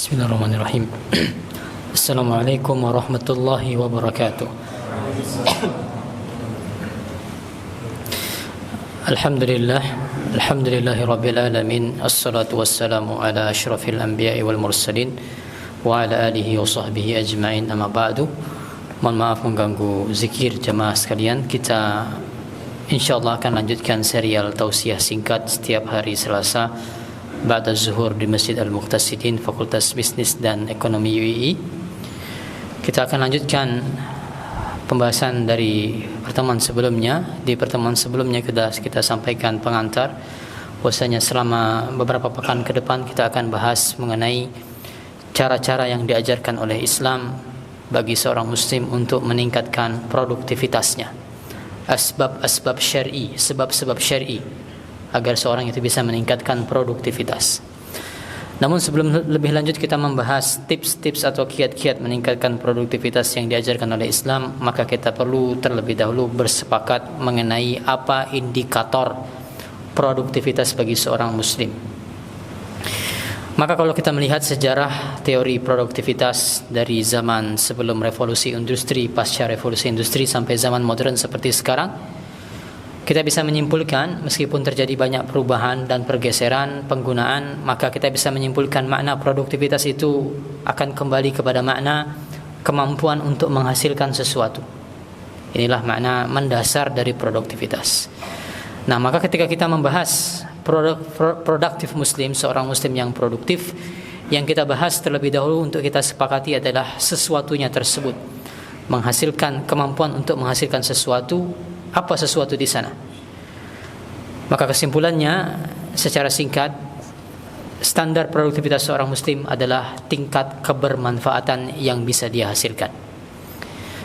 Bismillahirrahmanirrahim. Assalamualaikum warahmatullahi wabarakatuh. Alhamdulillahi rabbil alamin. Assalatu wassalamu ala asyrafil anbiya'i wal mursalin wa ala alihi wa sahbihi ajma'in, amma ba'du. Mohon maaf mengganggu zikir jemaah sekalian. Kita insyaallah akan lanjutkan serial tausiah singkat setiap hari Selasa ba'da zuhur di Masjid Al-Muqtasidin, Fakultas Bisnis dan Ekonomi UII. Kita akan lanjutkan pembahasan dari pertemuan sebelumnya. Di pertemuan sebelumnya kita sampaikan pengantar bahwasanya selama beberapa pekan ke depan kita akan bahas mengenai cara-cara yang diajarkan oleh Islam bagi seorang muslim untuk meningkatkan produktivitasnya. Asbab-asbab syar'i, sebab-sebab syar'i agar seorang itu bisa meningkatkan produktivitas. Namun sebelum lebih lanjut kita membahas tips-tips atau kiat-kiat meningkatkan produktivitas yang diajarkan oleh Islam, maka kita perlu terlebih dahulu bersepakat mengenai apa indikator produktivitas bagi seorang muslim. Maka kalau kita melihat sejarah teori produktivitas dari zaman sebelum revolusi industri, pasca revolusi industri sampai zaman modern seperti sekarang, kita bisa menyimpulkan meskipun terjadi banyak perubahan dan pergeseran penggunaan, maka kita bisa menyimpulkan makna produktivitas itu akan kembali kepada makna kemampuan untuk menghasilkan sesuatu. Inilah makna mendasar dari produktivitas. Nah, maka ketika kita membahas produktif muslim, seorang muslim yang produktif, yang kita bahas terlebih dahulu untuk kita sepakati adalah sesuatunya tersebut. Menghasilkan kemampuan untuk menghasilkan sesuatu. Apa sesuatu di sana? Maka kesimpulannya secara singkat, standar produktivitas seorang muslim adalah tingkat kebermanfaatan yang bisa dia hasilkan.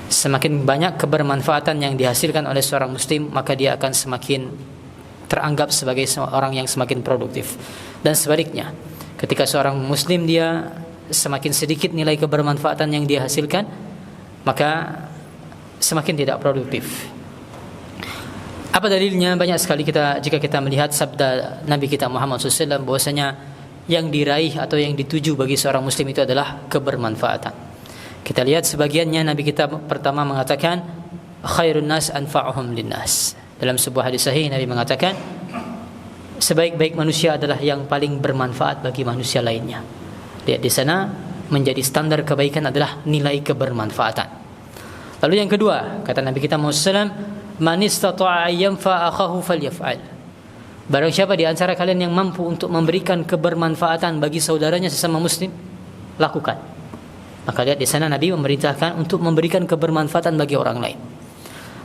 Semakin banyak kebermanfaatan yang dihasilkan oleh seorang muslim, maka dia akan semakin teranggap sebagai orang yang semakin produktif. Dan sebaliknya, ketika seorang muslim dia semakin sedikit nilai kebermanfaatan yang dia hasilkan, maka semakin tidak produktif. Apa dalilnya? Banyak sekali jika kita melihat sabda Nabi kita Muhammad SAW bahwasanya yang diraih atau yang dituju bagi seorang muslim itu adalah kebermanfaatan. Kita lihat sebagiannya. Nabi kita pertama mengatakan khairun nas anfa'uhum linnas. Dalam sebuah hadis sahih Nabi mengatakan sebaik-baik manusia adalah yang paling bermanfaat bagi manusia lainnya. Lihat di sana menjadi standar kebaikan adalah nilai kebermanfaatan. Lalu yang kedua, kata Nabi kita Muhammad SAW, man istata'a yanfa akhahu falyaf'al. Barang siapa di antara kalian yang mampu untuk memberikan kebermanfaatan bagi saudaranya sesama muslim, lakukan. Maka lihat di sana Nabi memerintahkan untuk memberikan kebermanfaatan bagi orang lain.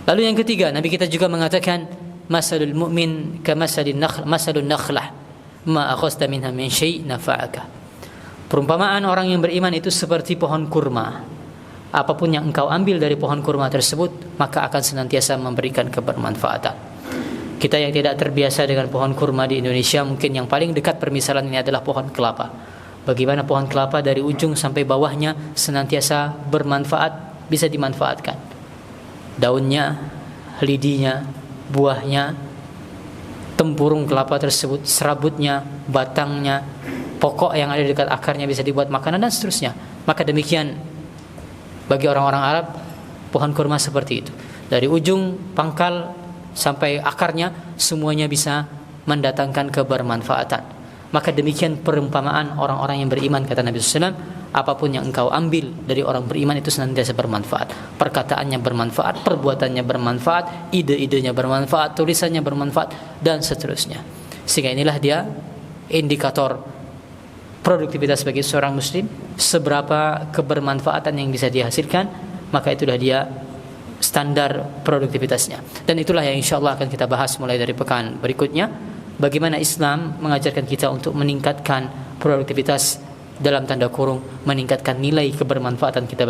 Lalu yang ketiga, Nabi kita juga mengatakan masalul mu'min kamasalin nakhlah ma akhasta minha min syai' nafa'aka. Perumpamaan orang yang beriman itu seperti pohon kurma. Apapun yang engkau ambil dari pohon kurma tersebut, maka akan senantiasa memberikan kebermanfaatan. Kita yang tidak terbiasa dengan pohon kurma di Indonesia, mungkin yang paling dekat permisalan ini adalah pohon kelapa. Bagaimana pohon kelapa dari ujung sampai bawahnya senantiasa bermanfaat, bisa dimanfaatkan. Daunnya, lidinya, buahnya, tempurung kelapa tersebut, serabutnya, batangnya, pokok yang ada di dekat akarnya bisa dibuat makanan dan seterusnya. Maka demikian bagi orang-orang Arab, pohon kurma seperti itu. Dari ujung pangkal sampai akarnya, semuanya bisa mendatangkan kebermanfaatan. Maka demikian perumpamaan orang-orang yang beriman, kata Nabi SAW, apapun yang engkau ambil dari orang beriman itu senantiasa bermanfaat. Perkataannya bermanfaat, perbuatannya bermanfaat, ide-idenya bermanfaat, tulisannya bermanfaat, dan seterusnya. Sehingga inilah dia indikator produktivitas bagi seorang muslim, seberapa kebermanfaatan yang bisa dihasilkan, maka itulah dia standar produktivitasnya. Dan itulah yang insyaallah akan kita bahas mulai dari pekan berikutnya, bagaimana Islam mengajarkan kita untuk meningkatkan produktivitas, dalam tanda kurung meningkatkan nilai kebermanfaatan kita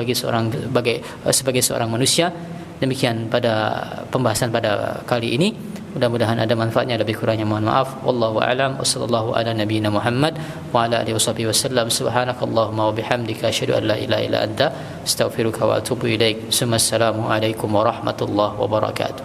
sebagai seorang manusia. Demikian pada pembahasan pada kali ini. Mudah-mudahan ada manfaatnya, lebih kurangnya mohon maaf. Wallahu a'lam. Wassallallahu ala nabiyyina Muhammad wa ala alihi washabihi wasallam. Subhanakallahumma wa bihamdika asyhadu an la ilaha illa anta astaghfiruka wa atubu ilaik. Assalamu alaikum warahmatullahi wabarakatuh.